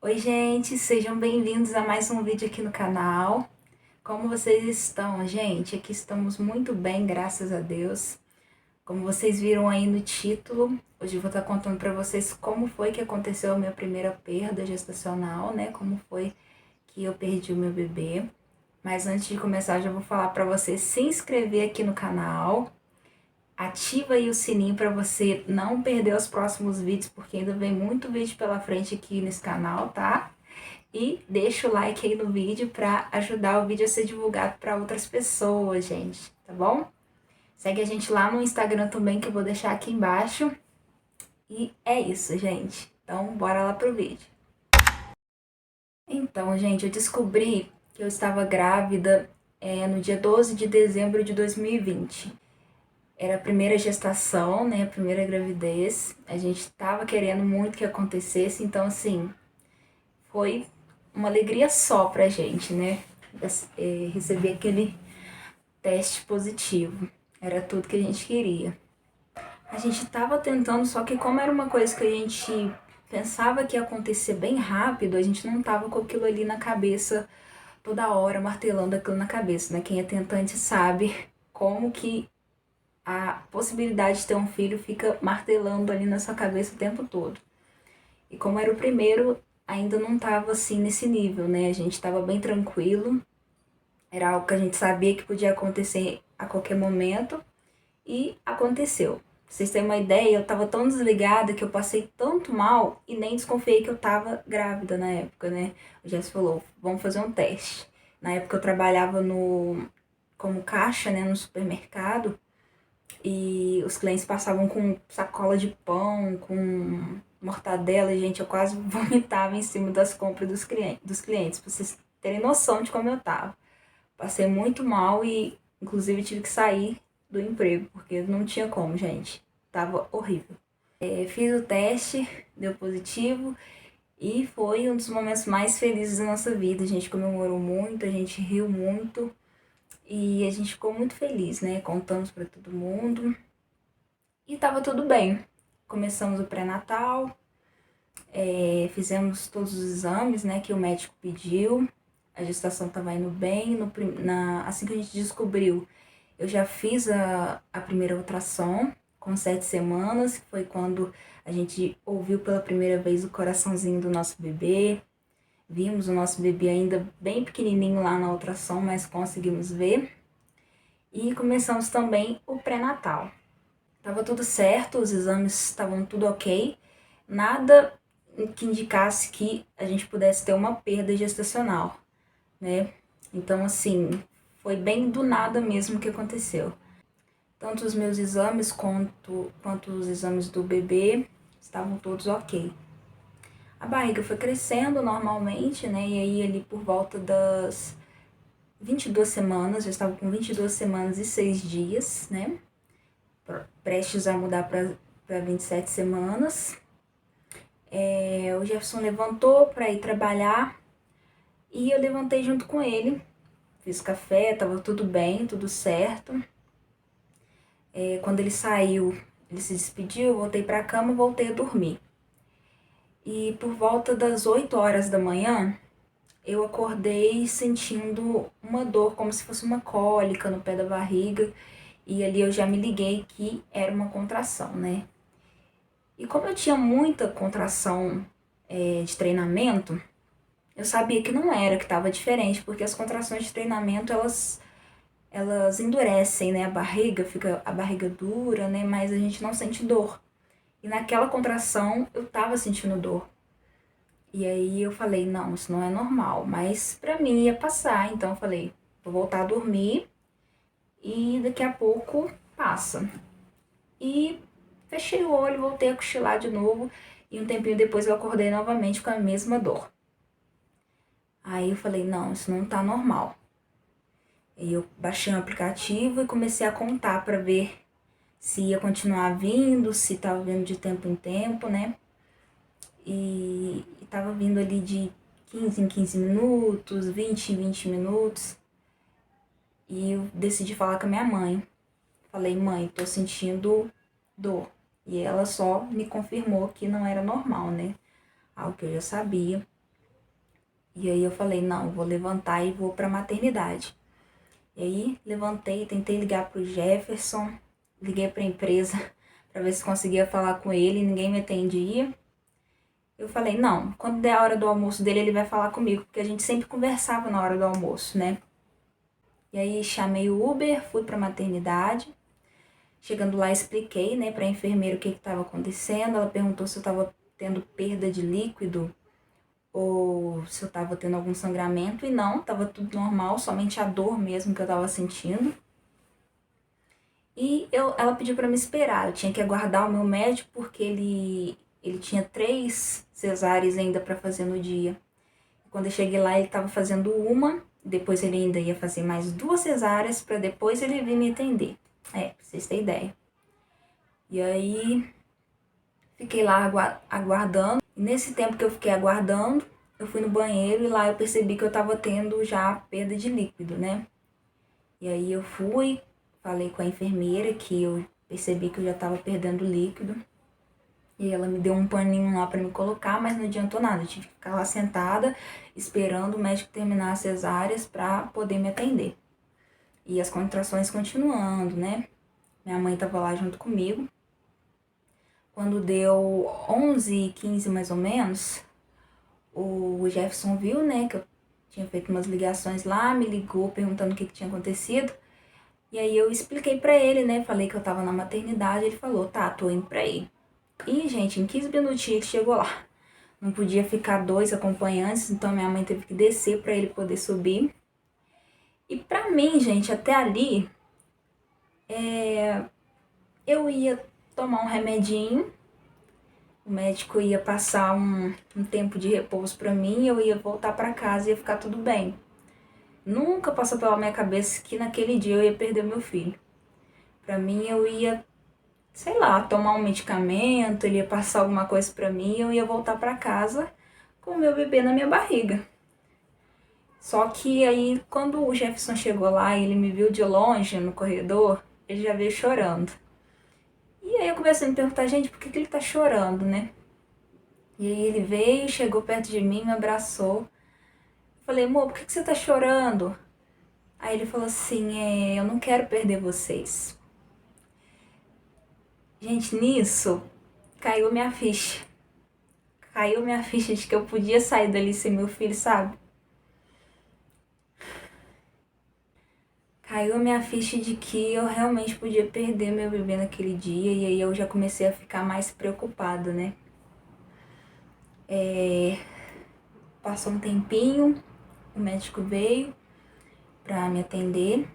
Oi, gente, sejam bem-vindos a mais um vídeo aqui no canal. Como vocês estão, gente? Aqui estamos muito bem, graças a Deus. Como vocês viram aí no título, hoje eu vou estar contando para vocês como foi que aconteceu a minha primeira perda gestacional, né? Como foi que eu perdi o meu bebê. Mas antes de começar, eu já vou falar para você se inscrever aqui no canal. Ativa aí o sininho para você não perder os próximos vídeos, porque ainda vem muito vídeo pela frente aqui nesse canal, tá? E deixa o like aí no vídeo para ajudar o vídeo a ser divulgado para outras pessoas, gente, tá bom? Segue a gente lá no Instagram também, que eu vou deixar aqui embaixo. E é isso, gente. Então, bora lá pro vídeo. Então, gente, eu descobri que eu estava grávida no dia 12 de dezembro de 2020. Era a primeira gestação, né? A primeira gravidez. A gente estava querendo muito que acontecesse, então, assim, foi uma alegria só pra gente, né? Receber aquele teste positivo. Era tudo que a gente queria. A gente tava tentando, só que como era uma coisa que a gente pensava que ia acontecer bem rápido, a gente não tava com aquilo ali na cabeça toda hora, martelando aquilo na cabeça, né? Quem é tentante sabe como que a possibilidade de ter um filho fica martelando ali na sua cabeça o tempo todo. E como era o primeiro, ainda não tava assim nesse nível, né? A gente tava bem tranquilo, era algo que a gente sabia que podia acontecer a qualquer momento e aconteceu. Pra vocês terem uma ideia, eu tava tão desligada que eu passei tanto mal e nem desconfiei que eu tava grávida na época, né? O Jess falou, vamos fazer um teste. Na época eu trabalhava como caixa, né, no supermercado, e os clientes passavam com sacola de pão, com mortadela, e, gente, eu quase vomitava em cima das compras dos clientes, pra vocês terem noção de como eu tava. Passei muito mal e, inclusive, tive que sair do emprego, porque não tinha como, gente. Tava horrível. Fiz o teste, deu positivo e foi um dos momentos mais felizes da nossa vida. A gente comemorou muito, a gente riu muito e a gente ficou muito feliz, né? Contamos para todo mundo e tava tudo bem. Começamos o pré-natal, fizemos todos os exames, né, que o médico pediu. A gestação estava indo bem. Assim que a gente descobriu, eu já fiz a primeira ultrassom com 7 semanas, que foi quando a gente ouviu pela primeira vez o coraçãozinho do nosso bebê. Vimos o nosso bebê ainda bem pequenininho lá na ultrassom, mas conseguimos ver. E começamos também o pré-natal. Tava tudo certo, os exames estavam tudo ok, nada que indicasse que a gente pudesse ter uma perda gestacional, né? Então, assim, foi bem do nada mesmo que aconteceu. Tanto os meus exames quanto os exames do bebê estavam todos ok. A barriga foi crescendo normalmente, né? E aí, ali por volta das 22 semanas, já estava com 22 semanas e 6 dias, né? Prestes a mudar para 27 semanas. O Jefferson levantou para ir trabalhar e eu levantei junto com ele. Fiz café, tava tudo bem, tudo certo. Quando ele saiu, ele se despediu, eu voltei para a cama e voltei a dormir. E por volta das 8 horas da manhã, eu acordei sentindo uma dor, como se fosse uma cólica no pé da barriga. E ali eu já me liguei que era uma contração, né? E como eu tinha muita contração de treinamento, eu sabia que não era, que estava diferente, porque as contrações de treinamento, elas endurecem, né? Fica a barriga dura, né? Mas a gente não sente dor. E naquela contração, eu tava sentindo dor. E aí eu falei, não, isso não é normal. Mas pra mim ia passar, então eu falei, vou voltar a dormir e daqui a pouco passa. E fechei o olho, voltei a cochilar de novo e um tempinho depois eu acordei novamente com a mesma dor. Aí eu falei, não, isso não tá normal. E eu baixei um aplicativo e comecei a contar para ver se ia continuar vindo, se tava vindo de tempo em tempo, né? E tava vindo ali de 15 em 15 minutos, 20 em 20 minutos. E eu decidi falar com a minha mãe. Falei, mãe, tô sentindo dor. E ela só me confirmou que não era normal, né? Algo que eu já sabia. E aí eu falei, não, vou levantar e vou pra maternidade. E aí levantei, tentei ligar pro Jefferson, liguei pra empresa pra ver se conseguia falar com ele, ninguém me atendia. Eu falei, não, quando der a hora do almoço dele, ele vai falar comigo, porque a gente sempre conversava na hora do almoço, né? E aí chamei o Uber, fui pra maternidade. Chegando lá, expliquei, né, pra enfermeira o que estava acontecendo. Ela perguntou se eu estava tendo perda de líquido ou se eu estava tendo algum sangramento. E não, estava tudo normal, somente a dor mesmo que eu estava sentindo. E ela pediu para me esperar, eu tinha que aguardar o meu médico porque ele tinha 3 cesáreas ainda para fazer no dia. Quando eu cheguei lá, ele estava fazendo uma, depois ele ainda ia fazer mais 2 cesáreas para depois ele vir me atender. Pra vocês terem ideia. E aí, fiquei lá aguardando. E nesse tempo que eu fiquei aguardando, eu fui no banheiro e lá eu percebi que eu tava tendo já perda de líquido, né? E aí eu fui, falei com a enfermeira que eu percebi que eu já tava perdendo líquido. E ela me deu um paninho lá pra me colocar, mas não adiantou nada. Eu tive que ficar lá sentada, esperando o médico terminar as cesáreas pra poder me atender. E as contrações continuando, né? Minha mãe tava lá junto comigo. Quando deu 11h15 mais ou menos, o Jefferson viu, né, que eu tinha feito umas ligações lá, me ligou perguntando o que tinha acontecido. E aí eu expliquei pra ele, né, falei que eu tava na maternidade, ele falou, tá, tô indo pra aí. E, gente, em 15 minutinhos ele chegou lá. Não podia ficar 2 acompanhantes, então minha mãe teve que descer pra ele poder subir. E pra mim, gente, até ali, eu ia tomar um remedinho, o médico ia passar um tempo de repouso pra mim, eu ia voltar pra casa e ia ficar tudo bem. Nunca passou pela minha cabeça que naquele dia eu ia perder meu filho. Pra mim, eu ia, sei lá, tomar um medicamento, ele ia passar alguma coisa pra mim e eu ia voltar pra casa com o meu bebê na minha barriga. Só que aí, quando o Jefferson chegou lá e ele me viu de longe no corredor, ele já veio chorando. E aí eu comecei a me perguntar, gente, por que ele tá chorando, né? E aí ele veio, chegou perto de mim, me abraçou. Falei, amor, por que você tá chorando? Aí ele falou assim, eu não quero perder vocês. Gente, nisso caiu minha ficha. Caiu minha ficha de que eu podia sair dali sem meu filho, sabe? Caiu minha ficha de que eu realmente podia perder meu bebê naquele dia. E aí eu já comecei a ficar mais preocupada, né? Passou um tempinho, o médico veio pra me atender.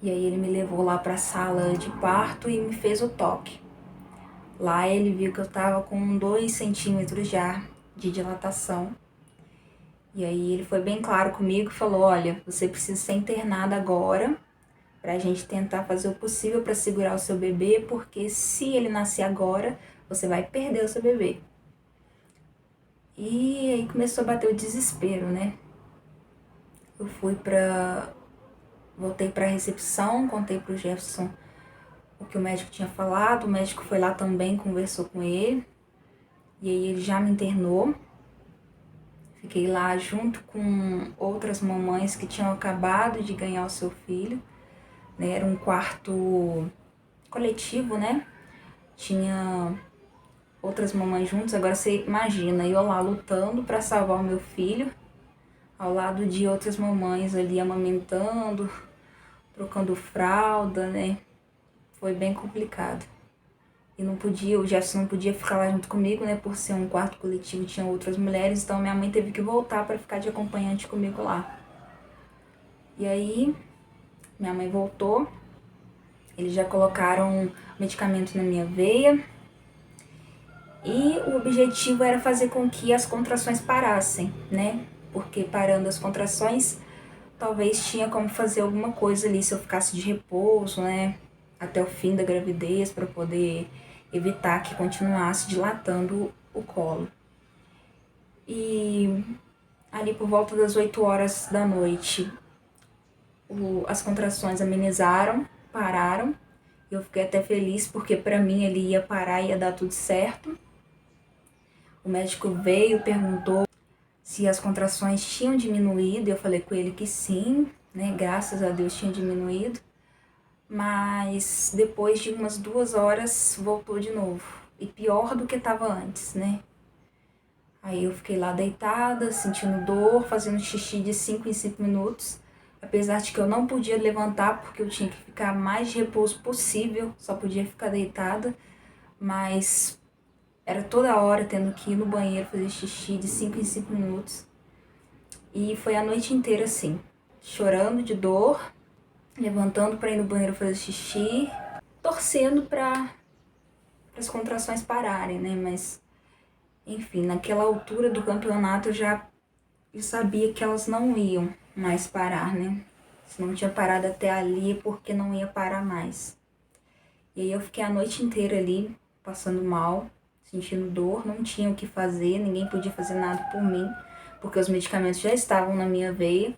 E aí ele me levou lá pra sala de parto e me fez o toque. Lá ele viu que eu tava com 2 centímetros já de dilatação. E aí ele foi bem claro comigo e falou, olha, você precisa ser internada agora pra gente tentar fazer o possível pra segurar o seu bebê, porque se ele nascer agora, você vai perder o seu bebê. E aí começou a bater o desespero, né? Eu voltei pra recepção, contei pro Jefferson o que o médico tinha falado, o médico foi lá também, conversou com ele, e aí ele já me internou. Fiquei lá junto com outras mamães que tinham acabado de ganhar o seu filho, né? Era um quarto coletivo, né? Tinha outras mamães juntas. Agora você imagina, eu lá lutando para salvar o meu filho, ao lado de outras mamães ali amamentando, trocando fralda, né? Foi bem complicado. E não podia, o Jefferson não podia ficar lá junto comigo, né? Por ser um quarto coletivo, tinha outras mulheres, então minha mãe teve que voltar para ficar de acompanhante comigo lá. E aí, minha mãe voltou, eles já colocaram medicamento na minha veia e o objetivo era fazer com que as contrações parassem, né? Porque parando as contrações, talvez tinha como fazer alguma coisa ali se eu ficasse de repouso, né? Até o fim da gravidez para poder evitar que continuasse dilatando o colo. E ali por volta das 8 horas da noite, as contrações amenizaram, pararam. Eu fiquei até feliz porque para mim ele ia parar e ia dar tudo certo. O médico veio, perguntou se as contrações tinham diminuído. Eu falei com ele que sim, né? Graças a Deus tinha diminuído. Mas depois de umas 2 horas voltou de novo. E pior do que estava antes, né? Aí eu fiquei lá deitada, sentindo dor, fazendo xixi de 5 em 5 minutos. Apesar de que eu não podia levantar, porque eu tinha que ficar mais de repouso possível, só podia ficar deitada. Mas era toda hora tendo que ir no banheiro fazer xixi de 5 em 5 minutos. E foi a noite inteira assim, chorando de dor, levantando para ir no banheiro fazer xixi, torcendo para as contrações pararem, né? Mas, enfim, naquela altura do campeonato eu sabia que elas não iam mais parar, né? Se não tinha parado até ali, é porque não ia parar mais. E aí eu fiquei a noite inteira ali, passando mal, sentindo dor, não tinha o que fazer, ninguém podia fazer nada por mim, porque os medicamentos já estavam na minha veia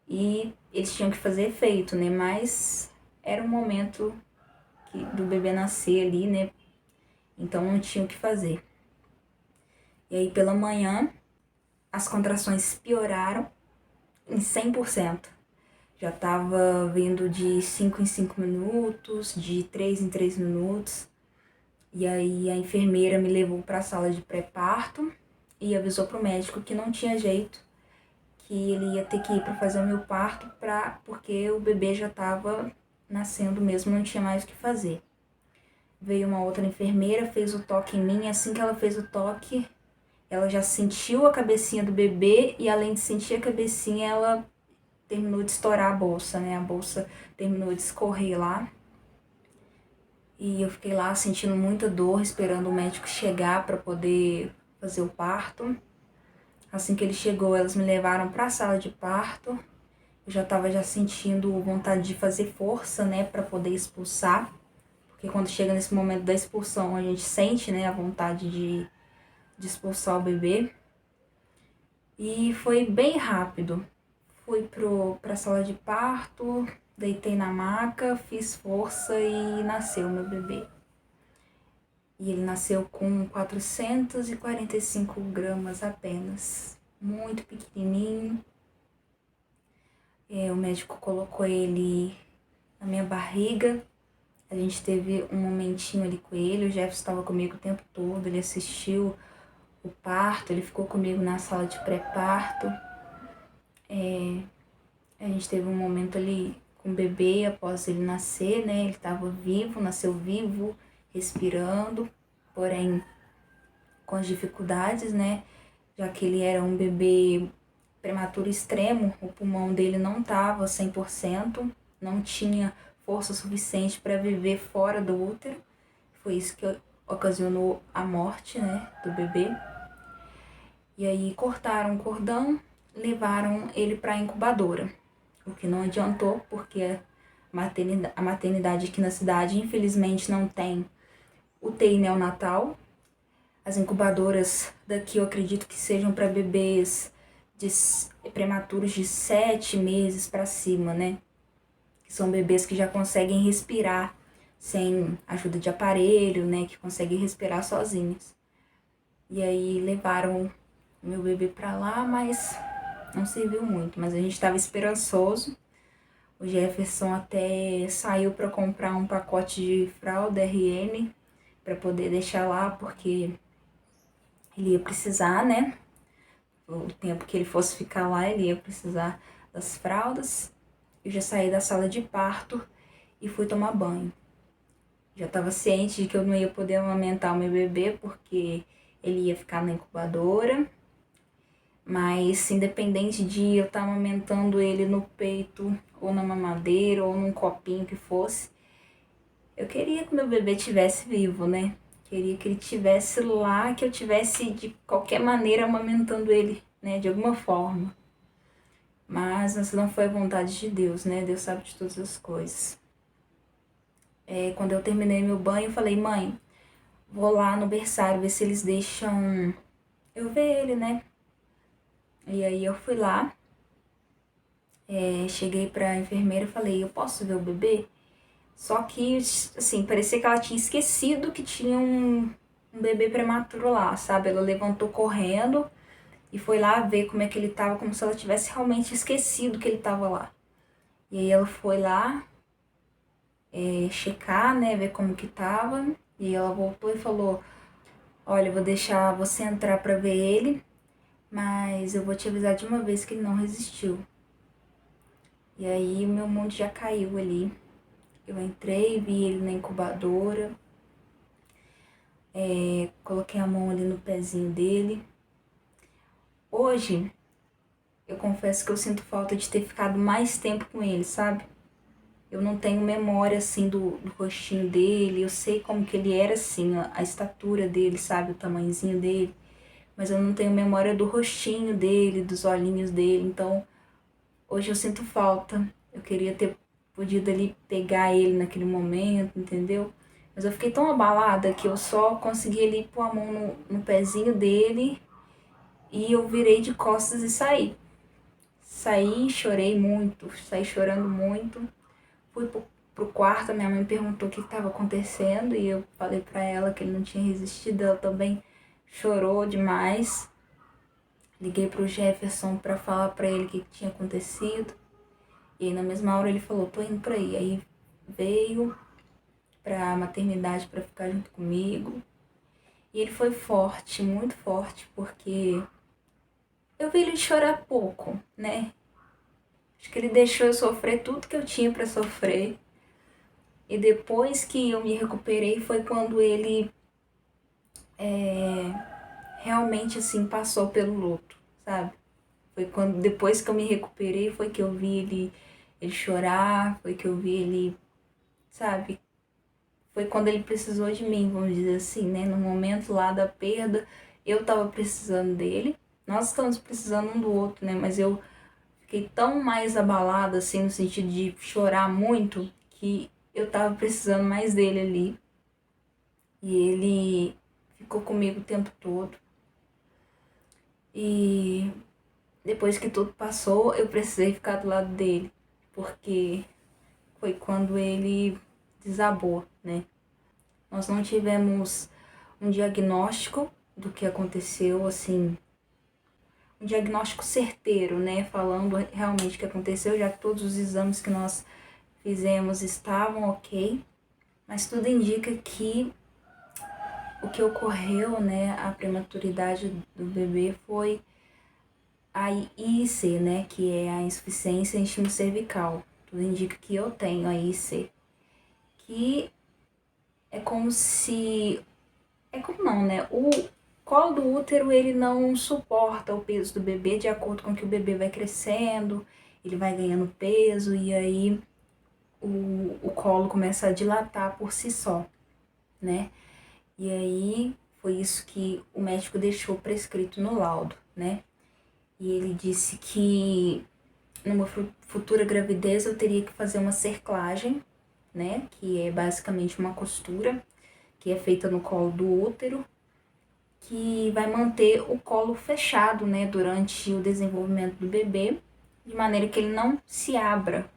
e eles tinham que fazer efeito, né? Mas era um momento do bebê nascer ali, né? Então não tinha o que fazer. E aí pela manhã as contrações pioraram em 100%. Já estava vindo de 5 em 5 minutos, de 3 em 3 minutos. E aí a enfermeira me levou para a sala de pré-parto e avisou pro médico que não tinha jeito, que ele ia ter que ir para fazer o meu parto, porque o bebê já estava nascendo mesmo, não tinha mais o que fazer. Veio uma outra enfermeira, fez o toque em mim. Assim que ela fez o toque, ela já sentiu a cabecinha do bebê e, além de sentir a cabecinha, ela terminou de estourar a bolsa, né? A bolsa terminou de escorrer lá. E eu fiquei lá sentindo muita dor, esperando o médico chegar para poder fazer o parto. Assim que ele chegou, elas me levaram para a sala de parto. Eu já estava sentindo vontade de fazer força, né, para poder expulsar. Porque quando chega nesse momento da expulsão, a gente sente, né, a vontade de expulsar o bebê. E foi bem rápido. Fui pra sala de parto, deitei na maca, fiz força e nasceu meu bebê. E ele nasceu com 445 gramas apenas, muito pequenininho. O médico colocou ele na minha barriga. A gente teve um momentinho ali com ele, o Jefferson estava comigo o tempo todo, ele assistiu o parto, ele ficou comigo na sala de pré-parto. A gente teve um momento ali com o bebê após ele nascer, né? Ele estava vivo, nasceu vivo, respirando, porém com as dificuldades, né? Já que ele era um bebê prematuro extremo, o pulmão dele não estava 100%, não tinha força suficiente para viver fora do útero. Foi isso que ocasionou a morte, né, do bebê. E aí cortaram o cordão, levaram ele para a incubadora, o que não adiantou, porque a maternidade aqui na cidade, infelizmente, não tem UTI neonatal. As incubadoras daqui eu acredito que sejam para bebês prematuros de 7 meses para cima, né? Que são bebês que já conseguem respirar sem ajuda de aparelho, né? Que conseguem respirar sozinhos. E aí levaram meu bebê para lá, mas não serviu muito. Mas a gente estava esperançoso. O Jefferson até saiu para comprar um pacote de fralda RN para poder deixar lá, porque ele ia precisar, né? O tempo que ele fosse ficar lá, ele ia precisar das fraldas. Eu já saí da sala de parto e fui tomar banho. Já estava ciente de que eu não ia poder amamentar o meu bebê, porque ele ia ficar na incubadora. Mas independente de eu estar amamentando ele no peito, ou na mamadeira, ou num copinho que fosse, eu queria que meu bebê estivesse vivo, né? Queria que ele estivesse lá, que eu tivesse de qualquer maneira amamentando ele, né? De alguma forma. Mas essa não foi a vontade de Deus, né? Deus sabe de todas as coisas. Quando eu terminei meu banho, eu falei, mãe, vou lá no berçário ver se eles deixam eu ver ele, né? E aí eu fui lá, cheguei pra enfermeira e falei, eu posso ver o bebê? Só que, assim, parecia que ela tinha esquecido que tinha um bebê prematuro lá, sabe? Ela levantou correndo e foi lá ver como é que ele tava, como se ela tivesse realmente esquecido que ele tava lá. E aí ela foi lá checar, né, ver como que tava, e ela voltou e falou: olha, eu vou deixar você entrar pra ver ele, mas eu vou te avisar de uma vez que ele não resistiu. E aí o meu mundo já caiu ali. Eu entrei, vi ele na incubadora, coloquei a mão ali no pezinho dele. Hoje, eu confesso que eu sinto falta de ter ficado mais tempo com ele, sabe? Eu não tenho memória, assim, do rostinho dele, eu sei como que ele era, assim, a estatura dele, sabe? O tamanhozinho dele. Mas eu não tenho memória do rostinho dele, dos olhinhos dele, então hoje eu sinto falta. Eu queria ter podido ali pegar ele naquele momento, entendeu? Mas eu fiquei tão abalada que eu só consegui ali pôr a mão no pezinho dele e eu virei de costas e saí. Saí, chorei muito, saí chorando muito. Fui pro quarto, minha mãe perguntou o que estava acontecendo e eu falei pra ela que ele não tinha resistido, ela também chorou demais. Liguei pro Jefferson pra falar pra ele o que tinha acontecido. E aí na mesma hora ele falou: tô indo pra aí. Aí veio pra maternidade pra ficar junto comigo. E ele foi forte, muito forte, porque eu vi ele chorar pouco, né? Acho que ele deixou eu sofrer tudo que eu tinha pra sofrer. E depois que eu me recuperei foi quando ele realmente assim passou pelo luto, sabe? Foi quando depois que eu me recuperei foi que eu vi ele chorar, foi que eu vi ele, sabe? Foi quando ele precisou de mim, vamos dizer assim, né? No momento lá da perda, eu tava precisando dele. Nós estamos precisando um do outro, né? Mas eu fiquei tão mais abalada, assim, no sentido de chorar muito, que eu tava precisando mais dele ali. E ele ficou comigo o tempo todo. E depois que tudo passou, eu precisei ficar do lado dele, porque foi quando ele desabou, né? Nós não tivemos um diagnóstico do que aconteceu, assim, um diagnóstico certeiro, né? Falando realmente o que aconteceu, já que todos os exames que nós fizemos estavam ok, mas tudo indica que o que ocorreu, né, a prematuridade do bebê foi a IIC, né, que é a insuficiência intimo-cervical. Tudo indica que eu tenho a IIC, que é como se... É como não, né? O colo do útero, ele não suporta o peso do bebê de acordo com que o bebê vai crescendo, ele vai ganhando peso e aí o colo começa a dilatar por si só, né? E aí foi isso que o médico deixou prescrito no laudo, né? E ele disse que numa futura gravidez eu teria que fazer uma cerclagem, né? Que é basicamente uma costura que é feita no colo do útero, que vai manter o colo fechado, né, durante o desenvolvimento do bebê, de maneira que ele não se abra,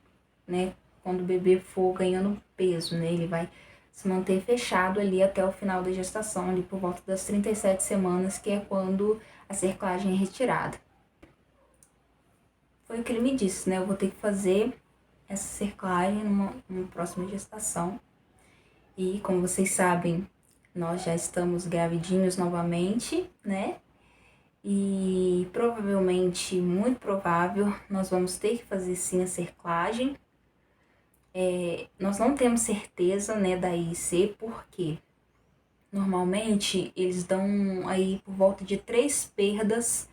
né, quando o bebê for ganhando peso, né, ele vai se manter fechado ali até o final da gestação, ali por volta das 37 semanas, que é quando a cerclagem é retirada. Foi o que ele me disse, né, eu vou ter que fazer essa cerclagem numa próxima gestação. E como vocês sabem, nós já estamos gravidinhos novamente, né? E provavelmente, muito provável, nós vamos ter que fazer sim a cerclagem. Nós não temos certeza, né, da IC, porque normalmente eles dão aí por volta de 3 perdas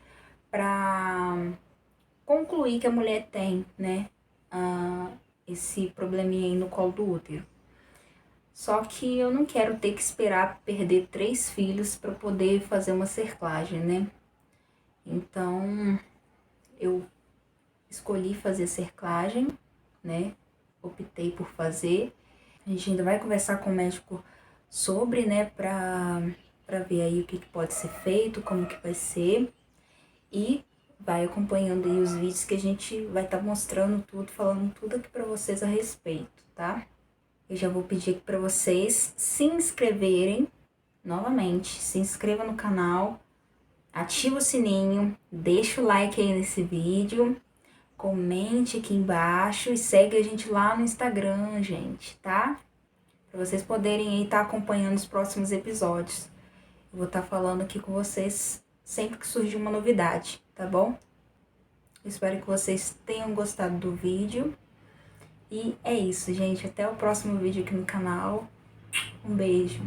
para concluir que a mulher tem, né, esse probleminha aí no colo do útero. Só que eu não quero ter que esperar perder 3 filhos para poder fazer uma cerclagem, né? Então, eu escolhi fazer a cerclagem, né? Optei por fazer. A gente ainda vai conversar com o médico sobre, né, pra ver aí o que pode ser feito, como que vai ser. E vai acompanhando aí os vídeos que a gente vai estar mostrando tudo, falando tudo aqui pra vocês a respeito, tá? Eu já vou pedir aqui pra vocês se inscreverem novamente. Se inscreva no canal, ativa o sininho, deixa o like aí nesse vídeo, comente aqui embaixo e segue a gente lá no Instagram, gente, tá? Para vocês poderem aí estar acompanhando os próximos episódios. Eu vou estar falando aqui com vocês sempre que surgir uma novidade, tá bom? Espero que vocês tenham gostado do vídeo. E é isso, gente. Até o próximo vídeo aqui no canal. Um beijo.